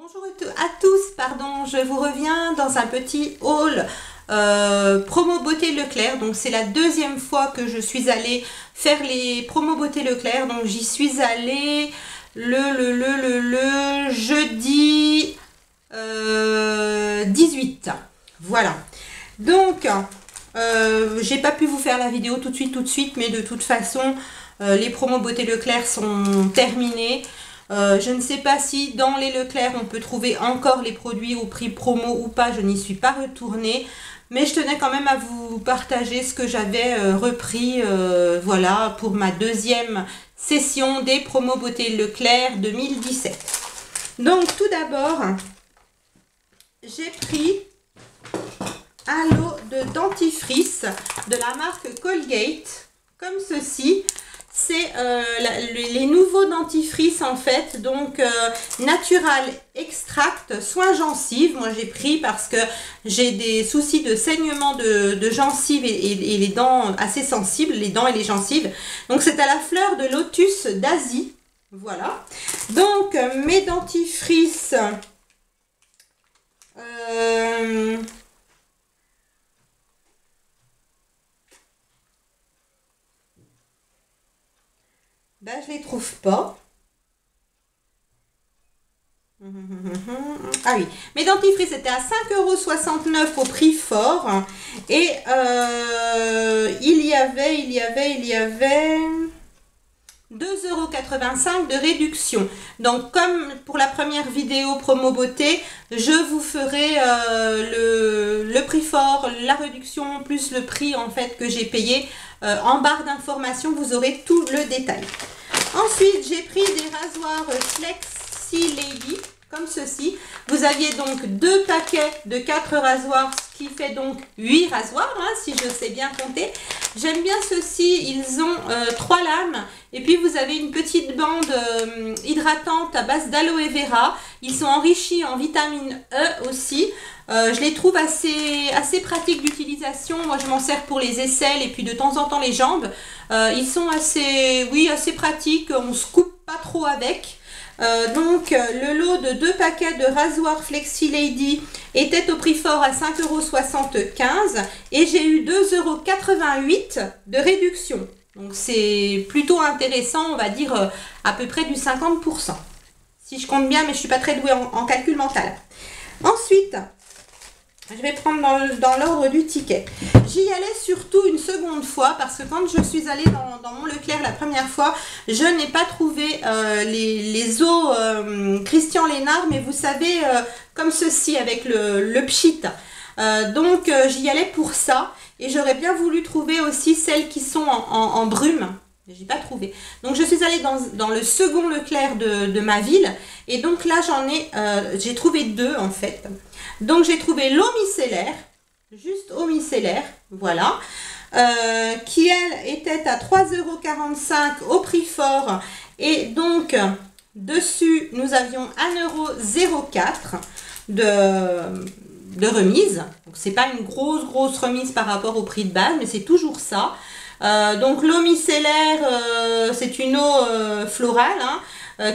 Bonjour à tous, pardon, je vous reviens dans un petit haul promo beauté Leclerc. Donc c'est la deuxième fois que je suis allée faire les promos beauté Leclerc. Donc j'y suis allée le jeudi 18. Voilà. Donc j'ai pas pu vous faire la vidéo tout de suite, mais de toute façon les promos beauté Leclerc sont terminés. Je ne sais pas si dans les Leclerc on peut trouver encore les produits au prix promo ou pas, je n'y suis pas retournée, mais je tenais quand même à vous partager ce que j'avais repris voilà, pour ma deuxième session des promos beauté Leclerc 2017. Donc tout d'abord, j'ai pris un lot de dentifrice de la marque Colgate, comme ceci. C'est les nouveaux dentifrices en fait, donc Natural Extract Soin Gencives. Moi j'ai pris parce que j'ai des soucis de saignement de gencives et les dents assez sensibles, les dents et les gencives. Donc c'est à la fleur de lotus d'Asie. Voilà. Donc mes dentifrices. Ben, je les trouve pas. Ah oui, mes dentifrices étaient à 5,69 € au prix fort. Et il y avait 2,85 € de réduction. Donc comme pour la première vidéo promo beauté, je vous ferai le prix fort, la réduction plus le prix en fait que j'ai payé. En barre d'informations, vous aurez tout le détail. Ensuite, j'ai pris des rasoirs Flexi Lady, comme ceci. Vous aviez donc 2 paquets de 4 rasoirs, ce qui fait donc 8 rasoirs, hein, si je sais bien compter. J'aime bien ceux-ci, ils ont 3 lames. Et puis, vous avez une petite bande hydratante à base d'aloe vera. Ils sont enrichis en vitamine E aussi. Je les trouve assez pratiques d'utilisation. Moi, je m'en sers pour les aisselles et puis de temps en temps les jambes. Ils sont assez pratiques. On ne se coupe pas trop avec. Donc, le lot de 2 paquets de rasoirs Flexi Lady était au prix fort à 5,75 € et j'ai eu 2,88 € de réduction. Donc, c'est plutôt intéressant, on va dire à peu près du 50%. Si je compte bien, mais je ne suis pas très douée en calcul mental. Ensuite, je vais prendre dans l'ordre du ticket. J'y allais surtout une seconde fois parce que quand je suis allée dans mon Leclerc la première fois, je n'ai pas trouvé les eaux Christian Lénard, mais vous savez, comme ceci avec le pchit. Donc j'y allais pour ça et j'aurais bien voulu trouver aussi celles qui sont en brume. J'ai pas trouvé. Donc je suis allée dans le second Leclerc de ma ville et donc là j'ai trouvé 2 en fait. Donc j'ai trouvé l'eau micellaire, juste eau micellaire, voilà, qui elle était à 3,45 € au prix fort et donc dessus nous avions 1,04 € de remise. Donc c'est pas une grosse remise par rapport au prix de base, mais c'est toujours ça. Donc l'eau micellaire, c'est une eau florale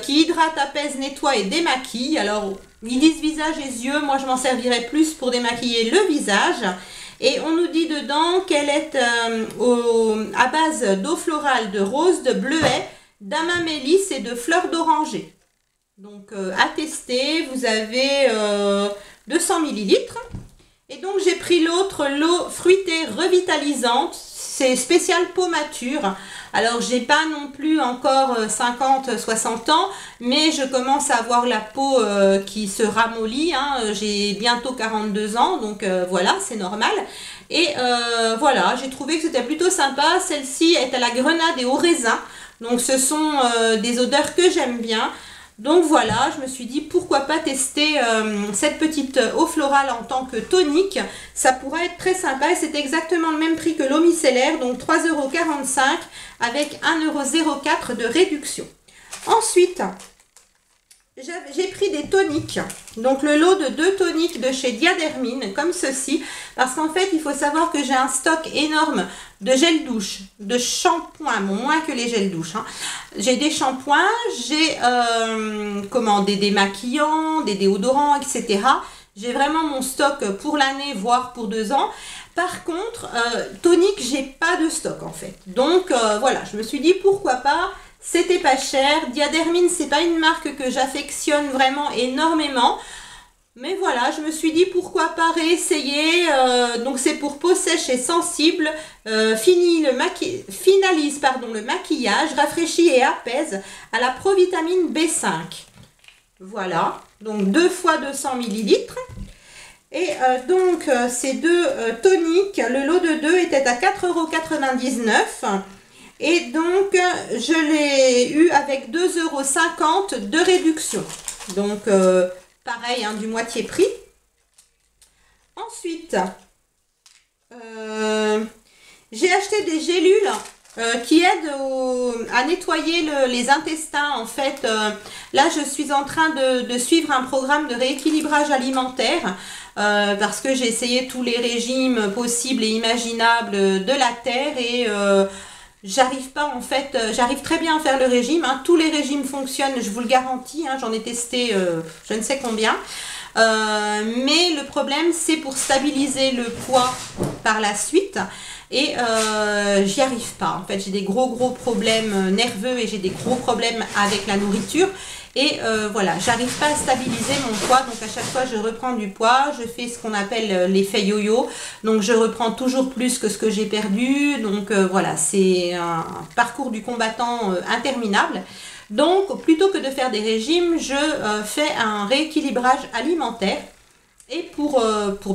qui hydrate, apaise, nettoie et démaquille. Alors ils disent visage et yeux, moi je m'en servirais plus pour démaquiller le visage. Et on nous dit dedans qu'elle est à base d'eau florale de rose, de bleuet, d'amamélis et de fleurs d'oranger. Donc à tester, vous avez 200 ml. Et donc j'ai pris l'autre, l'eau fruitée revitalisante, c'est spécial peau mature. Alors j'ai pas non plus encore 50-60 ans, mais je commence à avoir la peau qui se ramollit, hein. J'ai bientôt 42 ans, donc voilà, c'est normal. Et voilà, j'ai trouvé que c'était plutôt sympa. Celle-ci est à la grenade et au raisin, donc ce sont des odeurs que j'aime bien. Donc voilà, je me suis dit pourquoi pas tester cette petite eau florale en tant que tonique. Ça pourrait être très sympa et c'est exactement le même prix que l'eau micellaire, donc 3,45 € avec 1,04 € de réduction. Ensuite, j'ai pris des toniques, donc le lot de 2 toniques de chez Diadermine, comme ceci, parce qu'en fait, il faut savoir que j'ai un stock énorme de gel douche, de shampoing, bon, moins que les gels douche, hein. J'ai des shampoings, j'ai des démaquillants, des déodorants, etc. J'ai vraiment mon stock pour l'année, voire pour 2 ans. Par contre, tonique, j'ai pas de stock en fait. Donc voilà, je me suis dit pourquoi pas. C'était pas cher. Diadermine, c'est pas une marque que j'affectionne vraiment énormément. Mais voilà, je me suis dit pourquoi pas réessayer. Donc c'est pour peau sèche et sensible. Finalise le maquillage, rafraîchit et apaise à la provitamine B5. Voilà, donc 2 fois 200 ml. Et ces 2 toniques, le lot de 2 était à 4,99 €. Et donc, je l'ai eu avec 2,50 € de réduction. Donc, pareil, hein, du moitié prix. Ensuite, j'ai acheté des gélules qui aident à nettoyer les intestins. En fait, là, je suis en train de suivre un programme de rééquilibrage alimentaire parce que j'ai essayé tous les régimes possibles et imaginables de la Terre et j'arrive pas en fait, j'arrive très bien à faire le régime, hein. Tous les régimes fonctionnent, je vous le garantis, hein, j'en ai testé je ne sais combien. Mais le problème c'est pour stabiliser le poids par la suite et j'y arrive pas. En fait j'ai des gros problèmes nerveux et j'ai des gros problèmes avec la nourriture. Et voilà, j'arrive pas à stabiliser mon poids, donc à chaque fois je reprends du poids, je fais ce qu'on appelle l'effet yo-yo, donc je reprends toujours plus que ce que j'ai perdu, donc voilà, c'est un parcours du combattant interminable. Donc plutôt que de faire des régimes, je fais un rééquilibrage alimentaire. Et pour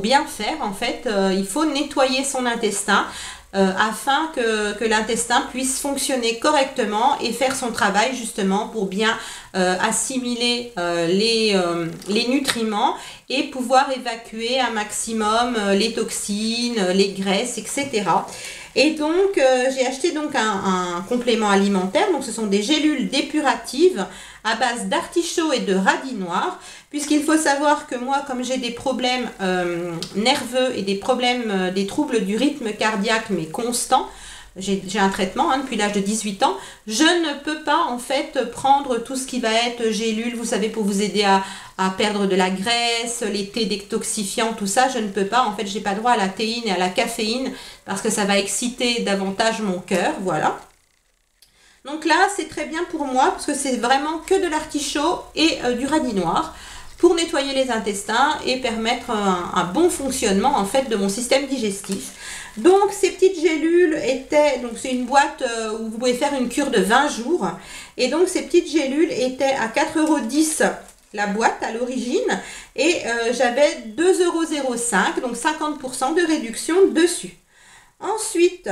bien faire, en fait, il faut nettoyer son intestin afin que l'intestin puisse fonctionner correctement et faire son travail justement pour bien assimiler les nutriments et pouvoir évacuer un maximum les toxines, les graisses, etc. Et donc, j'ai acheté donc un complément alimentaire. Donc, ce sont des gélules dépuratives à base d'artichaut et de radis noir. Puisqu'il faut savoir que moi, comme j'ai des problèmes nerveux et des problèmes, des troubles du rythme cardiaque, mais constants, j'ai un traitement hein, depuis l'âge de 18 ans, je ne peux pas en fait prendre tout ce qui va être gélules, vous savez, pour vous aider à perdre de la graisse, les thés détoxifiants, tout ça, je ne peux pas. En fait, j'ai pas droit à la théine et à la caféine parce que ça va exciter davantage mon cœur, voilà. Donc là, c'est très bien pour moi parce que c'est vraiment que de l'artichaut et du radis noir pour nettoyer les intestins et permettre un bon fonctionnement en fait de mon système digestif. Donc ces petites gélules étaient, donc c'est une boîte où vous pouvez faire une cure de 20 jours et donc ces petites gélules étaient à 4,10 € la boîte à l'origine et j'avais 2,05 €, donc 50% de réduction dessus. Ensuite,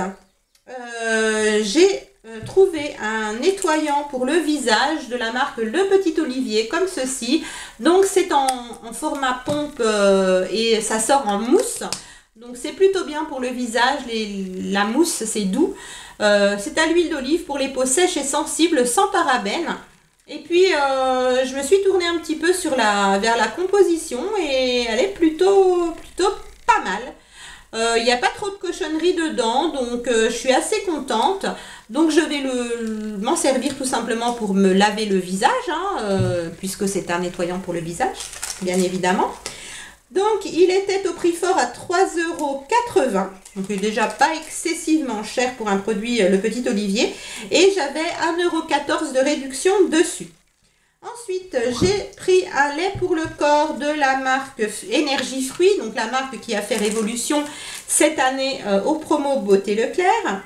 j'ai trouvé un nettoyant pour le visage de la marque Le Petit Olivier comme ceci. Donc c'est en format pompe et ça sort en mousse. Donc c'est plutôt bien pour le visage, la mousse c'est doux. C'est à l'huile d'olive pour les peaux sèches et sensibles sans parabènes. Et puis je me suis tournée un petit peu vers la composition et elle est plutôt pas mal. Il n'y a pas trop de cochonneries dedans, donc je suis assez contente. Donc je vais m'en servir tout simplement pour me laver le visage, hein, puisque c'est un nettoyant pour le visage, bien évidemment. Donc il était au prix fort à 3,80 €, donc déjà pas excessivement cher pour un produit Le Petit Olivier. Et j'avais 1,14 € de réduction dessus. Ensuite, j'ai pris un lait pour le corps de la marque Énergie Fruits, donc la marque qui a fait révolution cette année au promo Beauté Leclerc.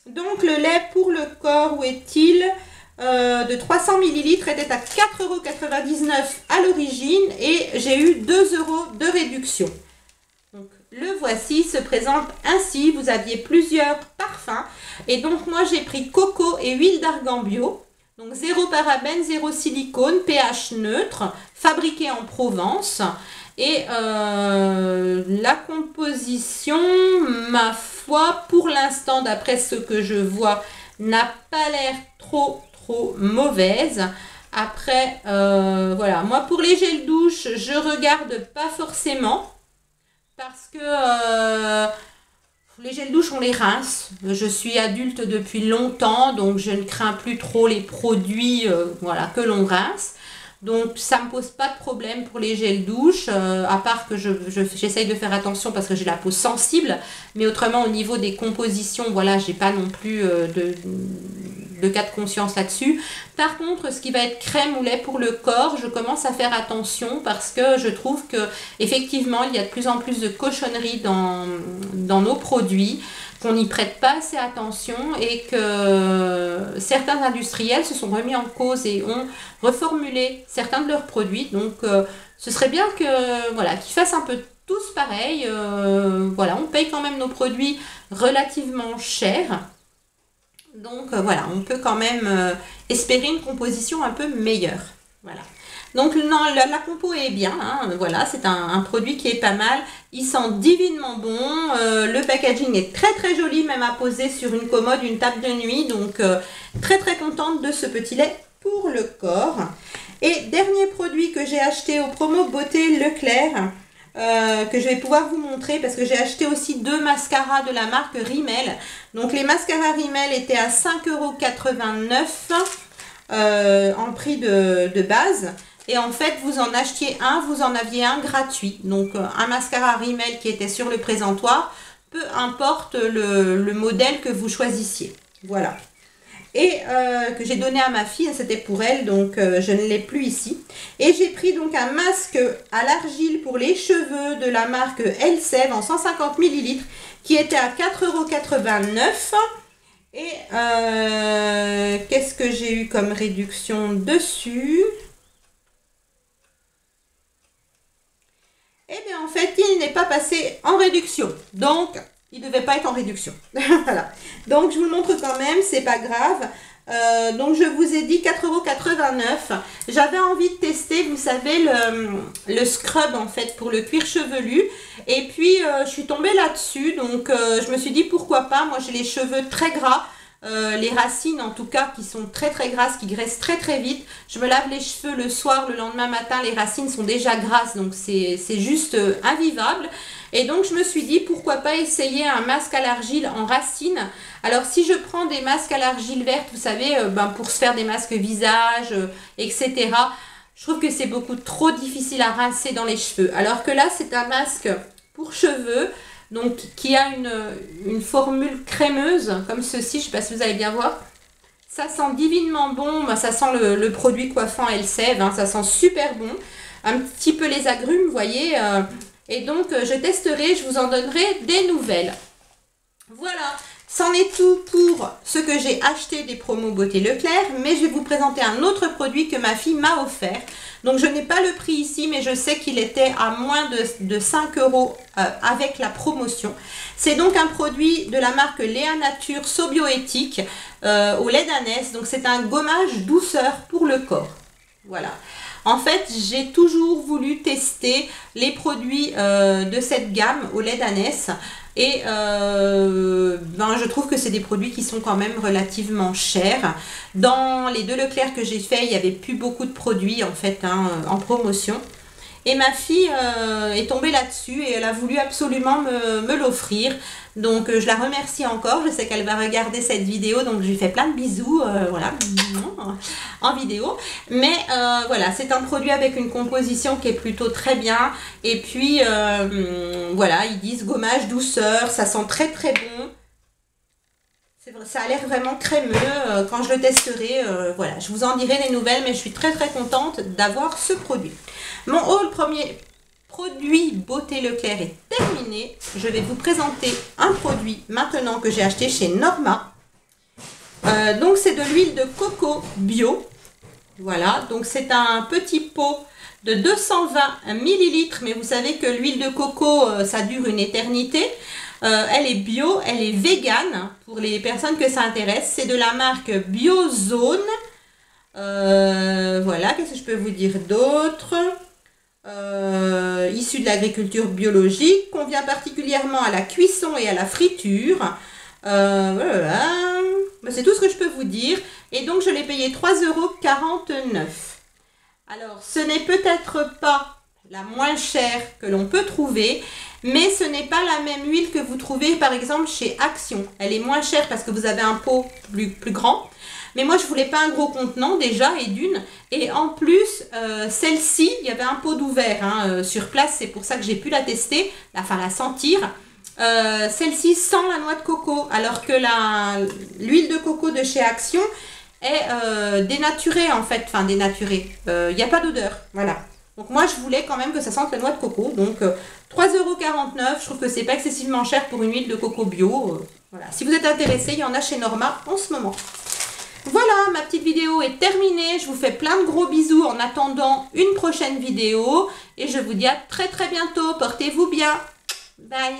Donc le lait pour le corps, où est-il, de 300 ml était à 4,99 € à l'origine et j'ai eu 2 € de réduction. Donc le voici, se présente ainsi. Vous aviez plusieurs parfums et donc moi j'ai pris coco et huile d'argan bio. Donc 0 parabènes, 0 silicone, pH neutre, fabriqué en Provence. Et la composition, ma foi, pour l'instant, d'après ce que je vois, n'a pas l'air trop mauvaise. Après, voilà, moi pour les gels douche, je regarde pas forcément parce que les gels douche, on les rince. Je suis adulte depuis longtemps, donc je ne crains plus trop les produits voilà, que l'on rince. Donc ça ne me pose pas de problème pour les gels douche, à part que j'essaye de faire attention parce que j'ai la peau sensible. Mais autrement, au niveau des compositions, voilà, j'ai pas non plus de cas de conscience là-dessus. Par contre, ce qui va être crème ou lait pour le corps, je commence à faire attention parce que je trouve que effectivement, il y a de plus en plus de cochonneries dans nos produits, qu'on n'y prête pas assez attention et que certains industriels se sont remis en cause et ont reformulé certains de leurs produits. Donc, ce serait bien que voilà, qu'ils fassent un peu tous pareil. Voilà, on paye quand même nos produits relativement chers. Donc voilà, on peut quand même espérer une composition un peu meilleure. Voilà. Donc non, la compo est bien, hein, voilà, c'est un produit qui est pas mal. Il sent divinement bon. Le packaging est très très joli, même à poser sur une commode, une table de nuit. Donc très très contente de ce petit lait pour le corps. Et dernier produit que j'ai acheté au promo beauté Leclerc, que je vais pouvoir vous montrer parce que j'ai acheté aussi 2 mascaras de la marque Rimmel. Donc les mascaras Rimmel étaient à 5,89 € en prix de base. Et en fait, vous en achetiez un, vous en aviez un gratuit. Donc un mascara Rimmel qui était sur le présentoir, peu importe le modèle que vous choisissiez. Voilà. Et que j'ai donné à ma fille, c'était pour elle, donc je ne l'ai plus ici. Et j'ai pris donc un masque à l'argile pour les cheveux de la marque Elseve en 150 ml qui était à 4,89 €. Et qu'est-ce que j'ai eu comme réduction dessus? Eh bien en fait, il n'est pas passé en réduction. Donc, il ne devait pas être en réduction. Voilà. Donc, je vous le montre quand même, c'est pas grave. Donc, je vous ai dit 4,89 €. J'avais envie de tester, vous savez, le scrub en fait pour le cuir chevelu. Et puis, je suis tombée là-dessus. Donc, je me suis dit pourquoi pas. Moi, j'ai les cheveux très gras. Les racines en tout cas qui sont très très grasses, qui graissent très très vite. Je me lave les cheveux le soir, le lendemain matin, les racines sont déjà grasses, donc c'est juste invivable. Et donc je me suis dit pourquoi pas essayer un masque à l'argile en racines. Alors si je prends des masques à l'argile verte, vous savez, pour se faire des masques visage, etc. Je trouve que c'est beaucoup trop difficile à rincer dans les cheveux. Alors que là c'est un masque pour cheveux. Donc, qui a une formule crémeuse, comme ceci, je ne sais pas si vous allez bien voir. Ça sent divinement bon, ça sent le produit coiffant Elseve, hein, ça sent super bon. Un petit peu les agrumes, vous voyez. Et donc, je testerai, je vous en donnerai des nouvelles. Voilà, c'en est tout pour ce que j'ai acheté des promos Beauté Leclerc. Mais je vais vous présenter un autre produit que ma fille m'a offert. Donc, je n'ai pas le prix ici, mais je sais qu'il était à moins de 5 € avec la promotion. C'est donc un produit de la marque Léa Nature Sobioéthique au lait d'ânesse. Donc, c'est un gommage douceur pour le corps. Voilà. En fait, j'ai toujours voulu tester les produits de cette gamme au lait d'ânesse. Et je trouve que c'est des produits qui sont quand même relativement chers. Dans les 2 Leclerc que j'ai fait, il n'y avait plus beaucoup de produits en fait en promotion. Et ma fille est tombée là-dessus et elle a voulu absolument me l'offrir. Donc je la remercie encore. Je sais qu'elle va regarder cette vidéo, donc je lui fais plein de bisous, voilà, en vidéo. Mais voilà, c'est un produit avec une composition qui est plutôt très bien. Et puis voilà, ils disent gommage douceur, ça sent très très bon. Ça a l'air vraiment crémeux. Quand je le testerai, voilà, je vous en dirai des nouvelles, mais je suis très très contente d'avoir ce produit. Mon haul premier produit Beauté Leclerc est terminé. Je vais vous présenter un produit maintenant que j'ai acheté chez Norma. Donc c'est de l'huile de coco bio. Voilà, donc c'est un petit pot de 220 ml, mais vous savez que l'huile de coco, ça dure une éternité. Elle est bio, elle est végane pour les personnes que ça intéresse. C'est de la marque Biozone. Voilà, qu'est-ce que je peux vous dire d'autre? Issu de l'agriculture biologique, convient particulièrement à la cuisson et à la friture. Voilà. C'est tout ce que je peux vous dire. Et donc, je l'ai payé 3,49 €. Alors, ce n'est peut-être pas la moins chère que l'on peut trouver, mais ce n'est pas la même huile que vous trouvez par exemple chez Action. Elle est moins chère parce que vous avez un pot plus grand. Mais moi, je voulais pas un gros contenant déjà, et en plus, celle-ci, il y avait un pot d'ouvert sur place, c'est pour ça que j'ai pu la tester, enfin la sentir. Celle-ci sent la noix de coco, alors que l'huile de coco de chez Action est dénaturée en fait, enfin dénaturée. Il n'y a pas d'odeur, voilà. Donc moi, je voulais quand même que ça sente la noix de coco. Donc 3,49 €, je trouve que c'est pas excessivement cher pour une huile de coco bio. Voilà. Si vous êtes intéressé, il y en a chez Norma en ce moment. Voilà, ma petite vidéo est terminée. Je vous fais plein de gros bisous en attendant une prochaine vidéo. Et je vous dis à très bientôt. Portez-vous bien. Bye.